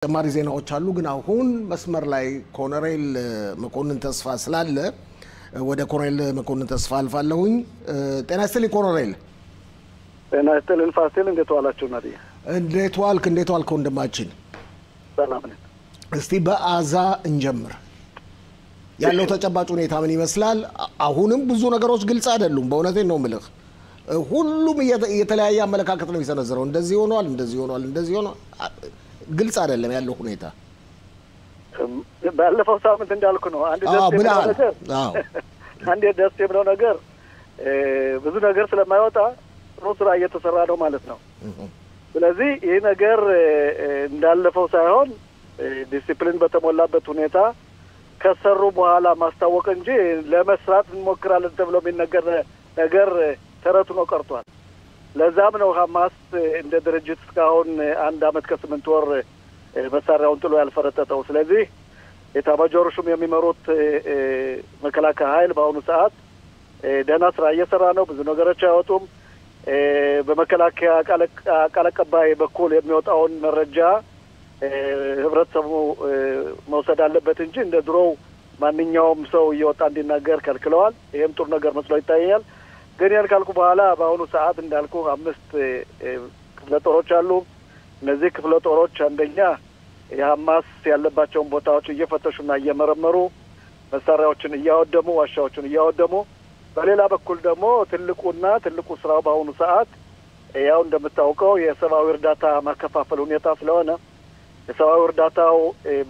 ተማሪ ዜናዎች አሉ ግን አሁን መስመር ላይ ኮሎኔል መኮንን ተስፋ ስላለ ወደ ኮሎኔል መኮንን ተስፋ አልፋለሁኝ። ጤና ይስጥልኝ ኮሎኔል። ጤና ይስጥልኝ ፋሲል፣ እንዴት ዋላችሁ? ናዲያ እንዴት ዋልክ ወንድማችን? ሰላም ነኝ። እስቲ በአዛ እንጀምር። ያለው ተጨባጭ ሁኔታ ምን ይመስላል? አሁንም ብዙ ነገሮች ግልጽ አይደሉም። በእውነቴ ነው የምልህ። ሁሉም የተለያየ አመለካከት ነው የሚሰነዘረው። እንደዚህ ሆኗል። ግልጽ አይደለም ያለው ሁኔታ። ባለፈው ሳምንት እንዳልኩ ነው አንድ ደስ የሚለው ነገር ብዙ ነገር ስለማይወጣ ጥሩ ስራ እየተሰራ ነው ማለት ነው። ስለዚህ ይህ ነገር እንዳለፈው ሳይሆን ዲሲፕሊን በተሞላበት ሁኔታ ከሰሩ በኋላ ማስታወቅ እንጂ ለመስራት እንሞክራለን ተብሎ የሚነገር ነገር ተረቱ ነው ቀርቷል። ለዛም ነው ሐማስ እንደ ድርጅት እስካሁን 1 አመት ከ8 ወር መሳሪያውን ጥሎ ያልፈረጠጠው። ስለዚህ ኤታማዦር ሹም የሚመሩት መከላከያ ኃይል በአሁኑ ሰዓት ደህና ስራ እየሰራ ነው። ብዙ ነገሮች አይወጡም። በመከላከያ ቃል አቀባይ በኩል የሚወጣውን መረጃ ህብረተሰቡ መውሰድ አለበት እንጂ እንደ ድሮው ማንኛውም ሰው እየወጣ እንዲናገር ከልክለዋል። ይሄም ጥሩ ነገር መስሎ ይታየኛል። ግን ያን ካልኩ በኋላ በአሁኑ ሰዓት እንዳልኩ 5 ክፍለ ጦሮች አሉ። እነዚህ ክፍለ ጦሮች አንደኛ የሐማስ ያለባቸውን ቦታዎች እየፈተሹና እየመረመሩ መሳሪያዎችን እያወደሙ ዋሻዎችን እያወደሙ፣ በሌላ በኩል ደግሞ ትልቁ ስራው በአሁኑ ሰዓት ያው እንደምታውቀው የሰብአዊ እርዳታ ማከፋፈል ሁኔታ ስለሆነ የሰብአዊ እርዳታው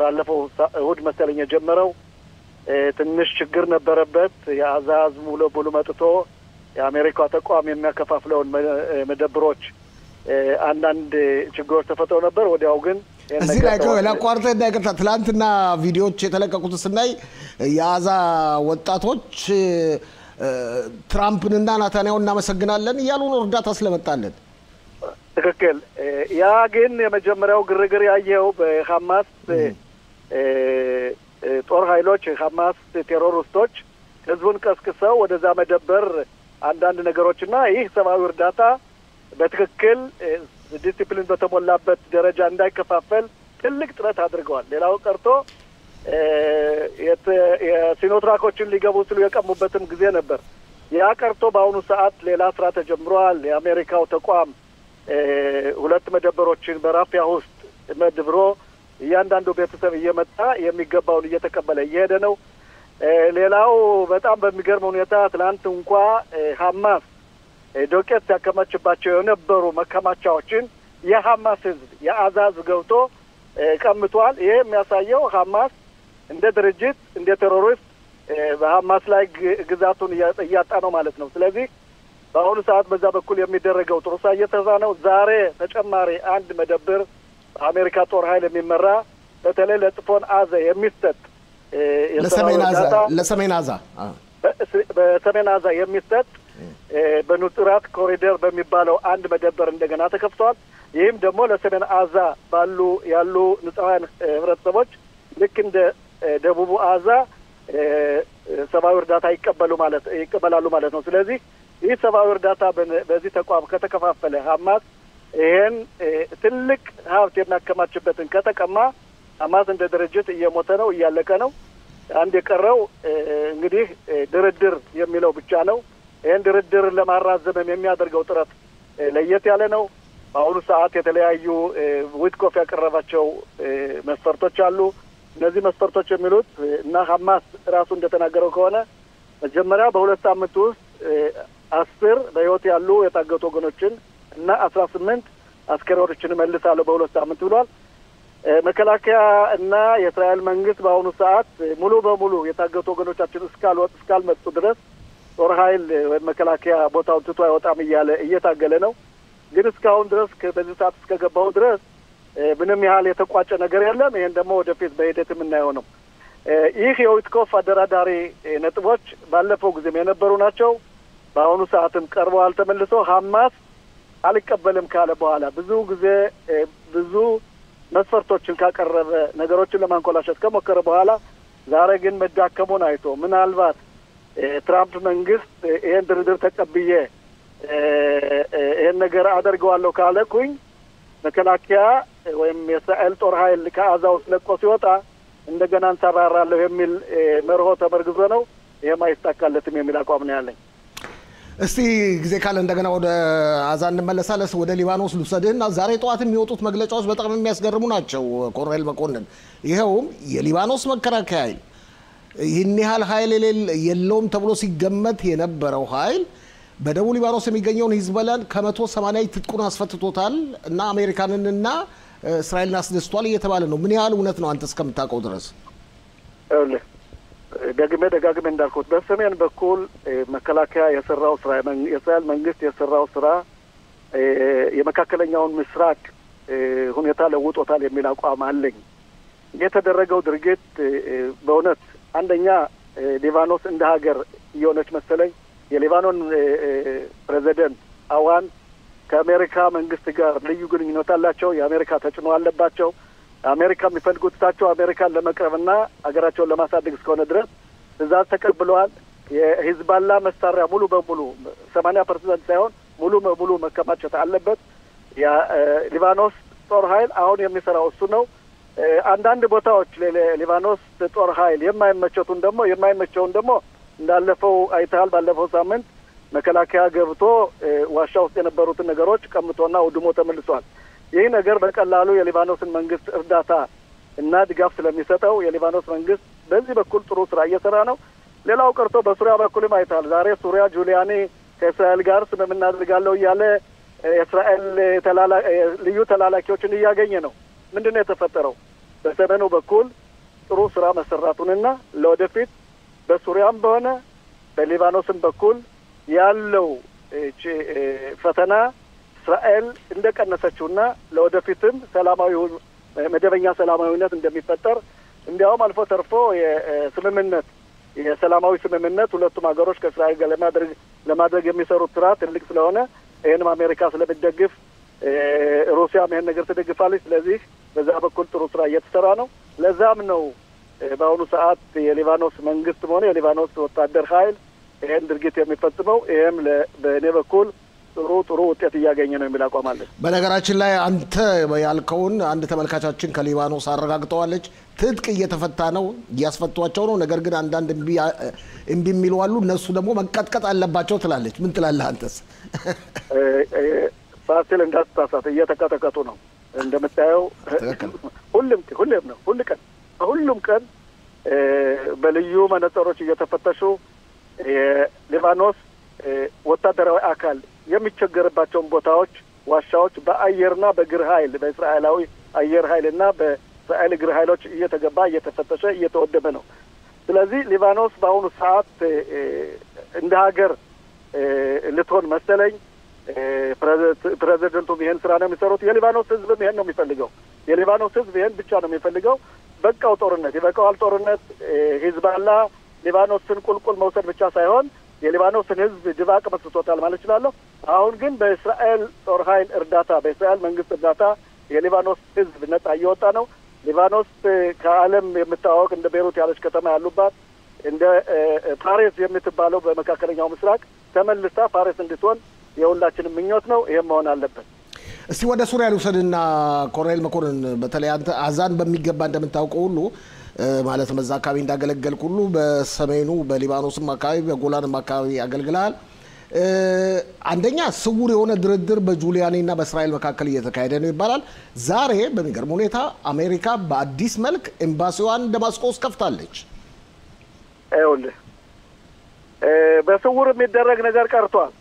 ባለፈው እሁድ መሰለኝ የጀመረው ትንሽ ችግር ነበረበት። የአዛዝ ሙሉ በሙሉ መጥቶ የአሜሪካ ተቋም የሚያከፋፍለውን መደብሮች አንዳንድ ችግሮች ተፈጥረው ነበር። ወዲያው ግን እዚህ ላይ ለቋርጠ እንዳይቀርታ ትላንትና ቪዲዮዎች የተለቀቁት ስናይ የአዛ ወጣቶች ትራምፕንና ናታንያሁን እናመሰግናለን እያሉ ነው እርዳታ ስለመጣለን። ትክክል። ያ ግን የመጀመሪያው ግርግር ያየው በሐማስ ጦር ኃይሎች ሐማስ ቴሮሪስቶች ህዝቡን ቀስቅሰው ወደዛ መደበር አንዳንድ ነገሮችና ይህ ሰብአዊ እርዳታ በትክክል ዲሲፕሊን በተሞላበት ደረጃ እንዳይከፋፈል ትልቅ ጥረት አድርገዋል። ሌላው ቀርቶ የሲኖትራኮችን ሊገቡ ሲሉ የቀሙበትም ጊዜ ነበር። ያ ቀርቶ በአሁኑ ሰዓት ሌላ ስራ ተጀምሯል። የአሜሪካው ተቋም 2 መደበሮችን በራፊያ ውስጥ መድብሮ እያንዳንዱ ቤተሰብ እየመጣ የሚገባውን እየተቀበለ እየሄደ ነው። ሌላው በጣም በሚገርም ሁኔታ ትናንት እንኳ ሐማስ ዶቄት ያከማችባቸው የነበሩ መከማቻዎችን የሐማስ ህዝብ የአዛዝ ገብቶ ቀምቷል። ይሄ የሚያሳየው ሐማስ እንደ ድርጅት እንደ ቴሮሪስት በሐማስ ላይ ግዛቱን እያጣ ነው ማለት ነው። ስለዚህ በአሁኑ ሰዓት በዛ በኩል የሚደረገው ጥሩ ስራ እየተሰራ ነው። ዛሬ ተጨማሪ 1 መደብር በአሜሪካ ጦር ኃይል የሚመራ በተለይ ለጽፎን አዘ የሚሰጥ ለሰሜን አዛ የሚሰጥ በኑጥራት ኮሪደር በሚባለው 1 መደበር እንደገና ተከፍቷል። ይህም ደግሞ ለሰሜን አዛ ያሉ ንጹሃን ህብረተሰቦች ልክ እንደ ደቡቡ አዛ ሰብአዊ እርዳታ ይቀበላሉ ማለት ነው። ስለዚህ ይህ ሰብአዊ እርዳታ በዚህ ተቋም ከተከፋፈለ ሐማስ ይሄን ትልቅ ሀብት የሚያከማችበትን ከተቀማ ሐማስ እንደ ድርጅት እየሞተ ነው፣ እያለቀ ነው። አንድ የቀረው እንግዲህ ድርድር የሚለው ብቻ ነው። ይሄን ድርድር ለማራዘም የሚያደርገው ጥረት ለየት ያለ ነው። በአሁኑ ሰዓት የተለያዩ ዊትኮፍ ያቀረባቸው መስፈርቶች አሉ። እነዚህ መስፈርቶች የሚሉት እና ሐማስ ራሱ እንደተናገረው ከሆነ መጀመሪያ በ2 ሳምንት ውስጥ 10 በህይወት ያሉ የታገቱ ወገኖችን እና 18 አስከሬኖችን መልሳለሁ በ2 ሳምንት ብሏል። መከላከያ እና የእስራኤል መንግስት በአሁኑ ሰዓት ሙሉ በሙሉ የታገቱ ወገኖቻችን እስካልመጡ ድረስ ጦር ኃይል ወይም መከላከያ ቦታውን ትቶ አይወጣም እያለ እየታገለ ነው። ግን እስካሁን ድረስ በዚህ ሰዓት እስከገባው ድረስ ምንም ያህል የተቋጨ ነገር የለም። ይሄን ደግሞ ወደፊት በሂደት የምናየው ነው። ይህ የዊትኮፍ አደራዳሪ ነጥቦች ባለፈው ጊዜም የነበሩ ናቸው። በአሁኑ ሰዓትም ቀርበዋል። ተመልሶ ሐማስ አልቀበልም ካለ በኋላ ብዙ መስፈርቶችን ካቀረበ ነገሮችን ለማንኮላሸት ከሞከረ በኋላ ዛሬ ግን መዳከሙን አይቶ ምናልባት ትራምፕ መንግስት ይሄን ድርድር ተቀብዬ ይሄን ነገር አደርገዋለሁ ካለኩኝ መከላከያ ወይም የእስራኤል ጦር ኃይል ከአዛ ውስጥ ለቆ ሲወጣ እንደገና እንሰራራለሁ የሚል መርሆ ተመርግዞ ነው። ይሄም አይሳካለትም የሚል አቋም ነው ያለኝ። እስቲ ጊዜ ካለ እንደገና ወደ አዛ እንመለሳለን። ወደ ሊባኖስ ልውሰድህና ዛሬ ጠዋት የሚወጡት መግለጫዎች በጣም የሚያስገርሙ ናቸው ኮሎኔል መኮንን። ይኸውም የሊባኖስ መከላከያ ኃይል ይህን ያህል ኃይል የለውም ተብሎ ሲገመት የነበረው ኃይል በደቡብ ሊባኖስ የሚገኘውን ሂዝቦላን ከ180 ትጥቁን አስፈትቶታል እና አሜሪካንንና እስራኤልን አስደስቷል እየተባለ ነው። ምን ያህል እውነት ነው አንተ እስከምታውቀው ድረስ? ደጋግሜ እንዳልኩት በሰሜን በኩል መከላከያ የሰራው ስራ የእስራኤል መንግስት የሰራው ስራ የመካከለኛውን ምስራቅ ሁኔታ ለውጦታል የሚል አቋም አለኝ። የተደረገው ድርጊት በእውነት አንደኛ ሊባኖስ እንደ ሀገር እየሆነች መሰለኝ። የሊባኖን ፕሬዚደንት አዋን ከአሜሪካ መንግስት ጋር ልዩ ግንኙነት አላቸው። የአሜሪካ ተጽዕኖ አለባቸው። አሜሪካ የሚፈልጉት እሳቸው አሜሪካን ለመቅረብና ሀገራቸውን ለማሳደግ እስከሆነ ድረስ ትዕዛዝ ተቀብለዋል። የሂዝባላ መሳሪያ ሙሉ በሙሉ 80% ሳይሆን ሙሉ በሙሉ መከማቸት አለበት። የሊባኖስ ጦር ኃይል አሁን የሚሰራው እሱ ነው። አንዳንድ ቦታዎች ሊባኖስ ጦር ኃይል የማይመቸውን ደግሞ እንዳለፈው አይተሃል። ባለፈው ሳምንት መከላከያ ገብቶ ዋሻ ውስጥ የነበሩትን ነገሮች ቀምቶና ውድሞ ተመልሷል። ይህ ነገር በቀላሉ የሊባኖስን መንግስት እርዳታ እና ድጋፍ ስለሚሰጠው የሊባኖስ መንግስት በዚህ በኩል ጥሩ ስራ እየሰራ ነው። ሌላው ቀርቶ በሱሪያ በኩልም አይተሃል። ዛሬ ሱሪያ ጁሊያኒ ከእስራኤል ጋር ስምምነት አድርጋለሁ እያለ የእስራኤል ልዩ ተላላኪዎችን እያገኘ ነው። ምንድን ነው የተፈጠረው? በሰሜኑ በኩል ጥሩ ስራ መሰራቱንና ለወደፊት በሱሪያም በሆነ በሊባኖስም በኩል ያለው ፈተና እስራኤል እንደቀነሰችውና ለወደፊትም መደበኛ ሰላማዊነት እንደሚፈጠር እንዲያውም አልፎ ተርፎ የሰላማዊ ስምምነት ሁለቱም ሀገሮች ከእስራኤል ጋር ለማድረግ የሚሰሩት ስራ ትልቅ ስለሆነ ይህንም አሜሪካ ስለሚደግፍ ሩሲያም ይህን ነገር ትደግፋለች። ስለዚህ በዛ በኩል ጥሩ ስራ እየተሰራ ነው። ለዛም ነው በአሁኑ ሰዓት የሊባኖስ መንግስትም ሆነ የሊባኖስ ወታደር ኃይል ይህን ድርጊት የሚፈጽመው። ይህም በእኔ በኩል ጥሩ ውጤት እያገኘ ነው የሚል አቋም አለ። በነገራችን ላይ አንተ ያልከውን አንድ ተመልካቻችን ከሊባኖስ አረጋግጠዋለች። ትጥቅ እየተፈታ ነው፣ እያስፈቷቸው ነው። ነገር ግን አንዳንድ እምቢ የሚሉ አሉ። እነሱ ደግሞ መቀጥቀጥ አለባቸው ትላለች። ምን ትላለህ አንተስ? ፋሲል እንዳትሳሳት፣ እየተቀጠቀጡ ነው እንደምታየው። ሁሉም ቀን በልዩ መነጽሮች እየተፈተሹ የሊባኖስ ወታደራዊ አካል የሚቸገርባቸውን ቦታዎች፣ ዋሻዎች በአየርና በእግር ኃይል በእስራኤላዊ አየር ኃይልና በእስራኤል እግር ኃይሎች እየተገባ እየተፈተሸ እየተወደበ ነው። ስለዚህ ሊባኖስ በአሁኑ ሰዓት እንደ ሀገር ልትሆን መሰለኝ። ፕሬዚደንቱም ይሄን ስራ ነው የሚሰሩት። የሊባኖስ ህዝብም ይሄን ነው የሚፈልገው። የሊባኖስ ህዝብ ይሄን ብቻ ነው የሚፈልገው። በቃው ጦርነት ይበቃዋል። ጦርነት ሂዝባላ ሊባኖስን ቁልቁል መውሰድ ብቻ ሳይሆን የሊባኖስን ህዝብ ድባቅ መስርቶታል ማለት እችላለሁ። አሁን ግን በእስራኤል ጦር ኃይል እርዳታ፣ በእስራኤል መንግስት እርዳታ የሊባኖስ ህዝብ ነጻ እየወጣ ነው። ሊባኖስ ከዓለም የምታወቅ እንደ ቤሩት ያለች ከተማ ያሉባት እንደ ፓሪስ የምትባለው በመካከለኛው ምስራቅ ተመልሳ ፓሪስ እንድትሆን የሁላችንም ምኞት ነው። ይሄም መሆን አለበት። እስቲ ወደ ሱሪያ ልውሰድና ኮሎኔል መኮንን፣ በተለይ አንተ አዛን በሚገባ እንደምታውቀው ሁሉ ማለት በዛ አካባቢ እንዳገለገልክ ሁሉ በሰሜኑ በሊባኖስም አካባቢ በጎላንም አካባቢ አገልግለሃል። አንደኛ ስውር የሆነ ድርድር በጁሊያኒና በእስራኤል መካከል እየተካሄደ ነው ይባላል። ዛሬ በሚገርም ሁኔታ አሜሪካ በአዲስ መልክ ኤምባሲዋን ደማስቆ ውስጥ ከፍታለች። ይኸውልህ በስውር የሚደረግ ነገር ቀርቷል።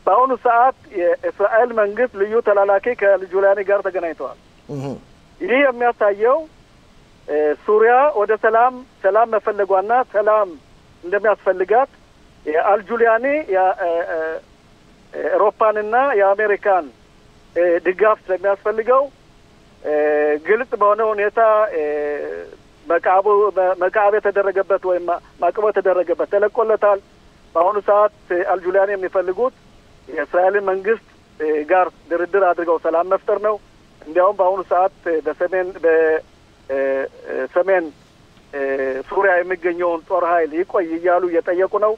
በአሁኑ ሰዓት የእስራኤል መንግስት ልዩ ተላላኪ ከጁሊያኒ ጋር ተገናኝተዋል። ይህ የሚያሳየው ሱሪያ ወደ ሰላም መፈለጓና ሰላም እንደሚያስፈልጋት የአልጁሊያኒ የአውሮፓንና የአሜሪካን ድጋፍ ስለሚያስፈልገው ግልጽ በሆነ ሁኔታ መቃብ የተደረገበት ወይም ማዕቀብ የተደረገበት ተለቆለታል። በአሁኑ ሰዓት አልጁሊያኒ የሚፈልጉት የእስራኤልን መንግስት ጋር ድርድር አድርገው ሰላም መፍጠር ነው። እንዲያውም በአሁኑ ሰዓት በሰሜን ሱሪያ የሚገኘውን ጦር ኃይል ይቆይ እያሉ እየጠየቁ ነው።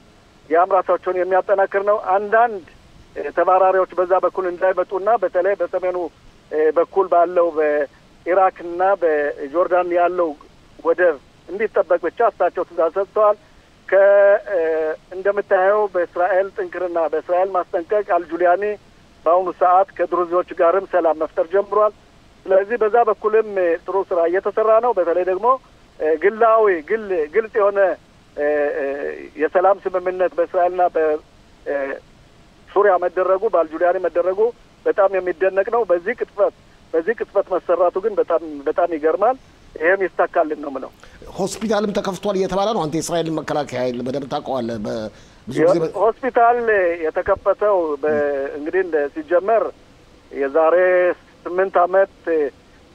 ያም ራሳቸውን የሚያጠናክር ነው። አንዳንድ ተባራሪዎች በዛ በኩል እንዳይመጡና በተለይ በሰሜኑ በኩል ባለው በኢራክና በጆርዳን ያለው ወደብ እንዲጠበቅ ብቻ እሳቸው ትእዛዝ ሰጥተዋል። እንደምታየው በእስራኤል ጥንክርና በእስራኤል ማስጠንቀቅ አልጁሊያኒ በአሁኑ ሰዓት ከድሩዚዎች ጋርም ሰላም መፍጠር ጀምሯል። ስለዚህ በዛ በኩልም ጥሩ ስራ እየተሰራ ነው። በተለይ ደግሞ ግልጽ የሆነ የሰላም ስምምነት በእስራኤልና በሱሪያ መደረጉ በአልጁሊያኒ መደረጉ በጣም የሚደነቅ ነው። በዚህ ቅጥፈት መሰራቱ ግን በጣም ይገርማል። ይሄም ይስተካከልን ነው ምለው። ሆስፒታልም ተከፍቷል እየተባለ ነው። አንተ የእስራኤል መከላከያ ኃይል በደንብ ታውቀዋለህ። ብዙ ጊዜ ሆስፒታል የተከፈተው እንግዲህ ሲጀመር የዛሬ 8 ዓመት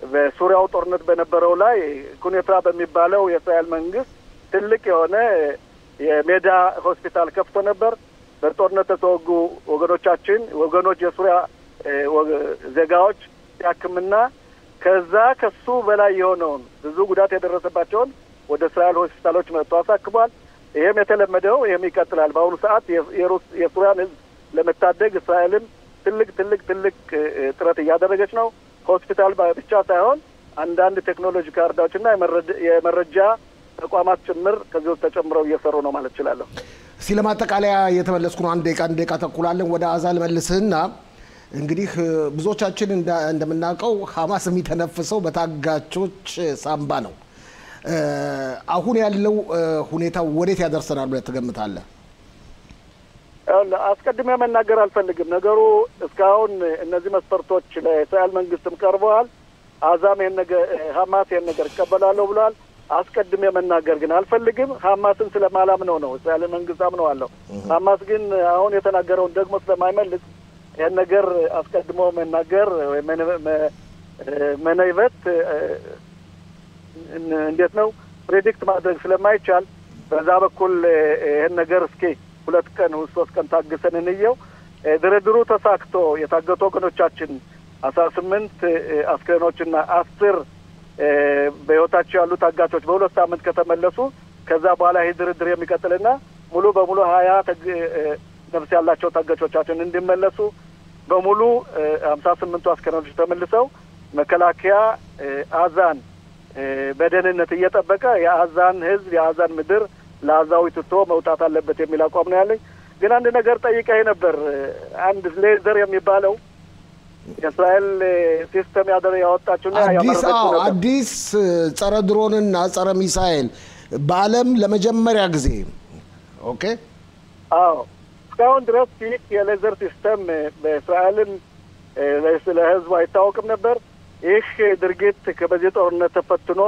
በሱሪያው ጦርነት በነበረው ላይ ኩኔታ በሚባለው የእስራኤል መንግስት ትልቅ የሆነ የሜዳ ሆስፒታል ከፍቶ ነበር። በጦርነት የተወጉ ወገኖች የሱሪያ ዜጋዎች ያክምና ከሱ በላይ የሆነውን ብዙ ጉዳት የደረሰባቸውን ወደ እስራኤል ሆስፒታሎች መጥቶ አሳክሟል። ይሄም የተለመደው ይሄም ይቀጥላል። በአሁኑ ሰዓት የሱሪያን ህዝብ ለመታደግ እስራኤልም ትልቅ ጥረት እያደረገች ነው። ሆስፒታል ብቻ ሳይሆን አንዳንድ ቴክኖሎጂ ካርዳዎችና የመረጃ ተቋማት ጭምር ከዚህ ውስጥ ተጨምረው እየሰሩ ነው ማለት እችላለሁ። እስኪ ለማጠቃለያ እየተመለስኩ ነው። አንድ ደቂቃ ተኩላለን። ወደ አዛል መልስህና እንግዲህ ብዙዎቻችን እንደምናውቀው ሐማስ የሚተነፍሰው በታጋቾች ሳምባ ነው። አሁን ያለው ሁኔታ ወዴት ያደርሰናል ብለህ ትገምታለህ? አስቀድሜ መናገር አልፈልግም። ነገሩ እስካሁን እነዚህ መስፈርቶች ለእስራኤል መንግስትም ቀርበዋል። ሐማስ ይህን ነገር ይቀበላለሁ ብሏል። አስቀድሜ መናገር ግን አልፈልግም። ሐማስን ስለማላምነው ነው። እስራኤል መንግስት አምነዋለሁ። ሐማስ ግን አሁን የተናገረውን ደግሞ ስለማይመልስ ይህን ነገር አስቀድሞ መናገር መነይበት እንዴት ነው ፕሬዲክት ማድረግ ስለማይቻል በዛ በኩል ይህን ነገር እስኪ 2 ቀን 3 ቀን ታግሰን እንየው። ድርድሩ ተሳክቶ የታገቱ ወገኖቻችን 18 አስክሬኖችና 10 በህይወታቸው ያሉ ታጋቾች በ2 ሳምንት ከተመለሱ ከዛ በኋላ ይህ ድርድር የሚቀጥልና ሙሉ በሙሉ 20 ነፍስ ያላቸው ታጋቾቻችን እንዲመለሱ በሙሉ 58ቱ አስክሬኖች ተመልሰው መከላከያ አዛን በደህንነት እየጠበቀ የአዛን ህዝብ የአዛን ምድር ለአዛዊ ትቶ መውጣት አለበት የሚል አቋም ነው ያለኝ። ግን አንድ ነገር ጠይቀኝ ነበር። አንድ ሌዘር የሚባለው የእስራኤል ሲስተም ያወጣችውና ያመረተችው አዲስ ጸረ ድሮንና ጸረ ሚሳኤል በዓለም ለመጀመሪያ ጊዜ ኦኬ። አዎ እስካሁን ድረስ ይህ የሌዘር ሲስተም በእስራኤልም ለህዝቡ አይታወቅም ነበር። ይህ ድርጊት በዚህ ጦርነት ተፈትኖ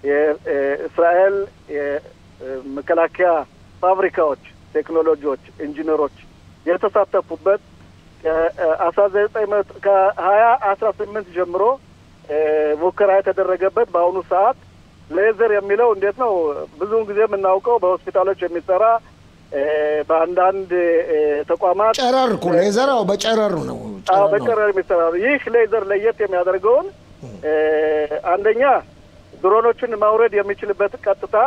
የእስራኤል የመከላከያ ፋብሪካዎች፣ ቴክኖሎጂዎች፣ ኢንጂነሮች የተሳተፉበት ከ2018 ጀምሮ ሙከራ የተደረገበት በአሁኑ ሰዓት ሌዘር የሚለው እንዴት ነው ብዙውን ጊዜ የምናውቀው በሆስፒታሎች የሚሰራ በአንዳንድ ተቋማት ጨረር እኮ ሌዘር በጨረር ነው። በጨረር የሚሰራ ይህ ሌዘር ለየት የሚያደርገውን አንደኛ ድሮኖችን ማውረድ የሚችልበት ቀጥታ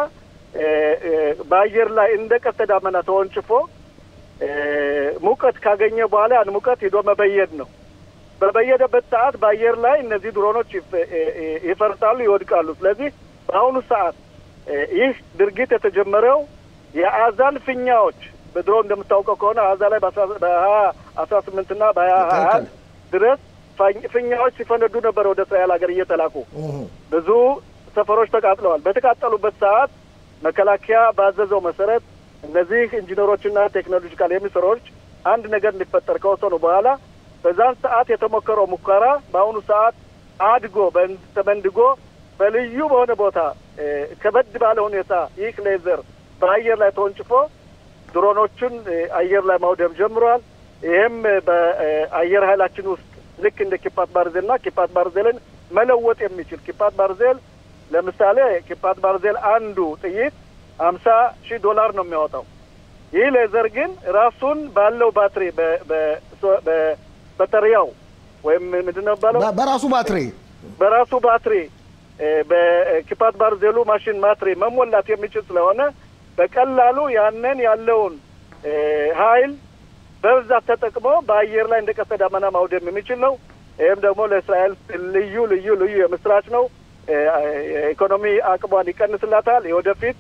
በአየር ላይ እንደ ቀስተ ደመና ተወንጭፎ ሙቀት ካገኘ በኋላ ያን ሙቀት ሄዶ መበየድ ነው። በበየደበት ሰዓት በአየር ላይ እነዚህ ድሮኖች ይፈርሳሉ፣ ይወድቃሉ። ስለዚህ በአሁኑ ሰዓት ይህ ድርጊት የተጀመረው የአዛን ፊኛዎች በድሮ እንደምታውቀው ከሆነ አዛ ላይ በ2018 እና በ2021 ድረስ ፊኛዎች ሲፈነዱ ነበር ወደ እስራኤል ሀገር እየተላኩ ብዙ ሰፈሮች ተቃጥለዋል። በተቃጠሉበት ሰዓት መከላከያ ባዘዘው መሰረት እነዚህ ኢንጂነሮችና ቴክኖሎጂካል የሚሰሩዎች አንድ ነገር እንዲፈጠር ከወሰኑ በኋላ በዛን ሰዓት የተሞከረው ሙከራ በአሁኑ ሰዓት አድጎ ተመንድጎ በልዩ በሆነ ቦታ ከበድ ባለ ሁኔታ ይህ ሌዘር በአየር ላይ ተወንጭፎ ድሮኖችን አየር ላይ ማውደም ጀምሯል። ይህም በአየር ኃይላችን ውስጥ ልክ እንደ ኪፓት ባርዜልና ኪፓት ባርዜልን መለወጥ የሚችል ኪፓት ባርዜል ለምሳሌ ኪፓት ባርዜል አንዱ ጥይት $50,000 ነው የሚያወጣው። ይህ ሌዘር ግን ራሱን ባለው ባትሪ በባተሪያው ወይም ምንድነው ባለው በራሱ ባትሪ በኪፓት ባርዜሉ ማሽን ባትሪ መሞላት የሚችል ስለሆነ በቀላሉ ያንን ያለውን ኃይል በብዛት ተጠቅሞ በአየር ላይ እንደ ቀስተ ደመና ማውደም የሚችል ነው። ይህም ደግሞ ለእስራኤል ልዩ ልዩ ልዩ የምስራች ነው። ኢኮኖሚ አቅሟን ይቀንስላታል። የወደፊት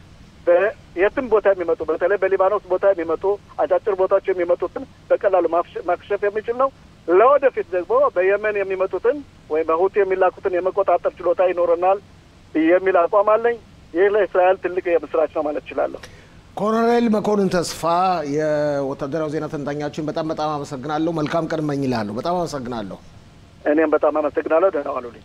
የትም ቦታ የሚመጡ በተለይ በሊባኖስ ቦታ የሚመጡ አጫጭር ቦታዎች የሚመጡትን በቀላሉ ማክሸፍ የሚችል ነው። ለወደፊት ደግሞ በየመን የሚመጡትን ወይም በሁቲ የሚላኩትን የመቆጣጠር ችሎታ ይኖረናል የሚል አቋም አለኝ። ይህ ለእስራኤል ትልቅ የምስራች ነው ማለት እችላለሁ። ኮሎኔል መኮንን ተስፋ የወታደራዊ ዜና ተንታኛችን በጣም አመሰግናለሁ። መልካም ቀን እመኝልሃለሁ። በጣም አመሰግናለሁ። እኔም በጣም አመሰግናለሁ። ደህና ዋሉልኝ።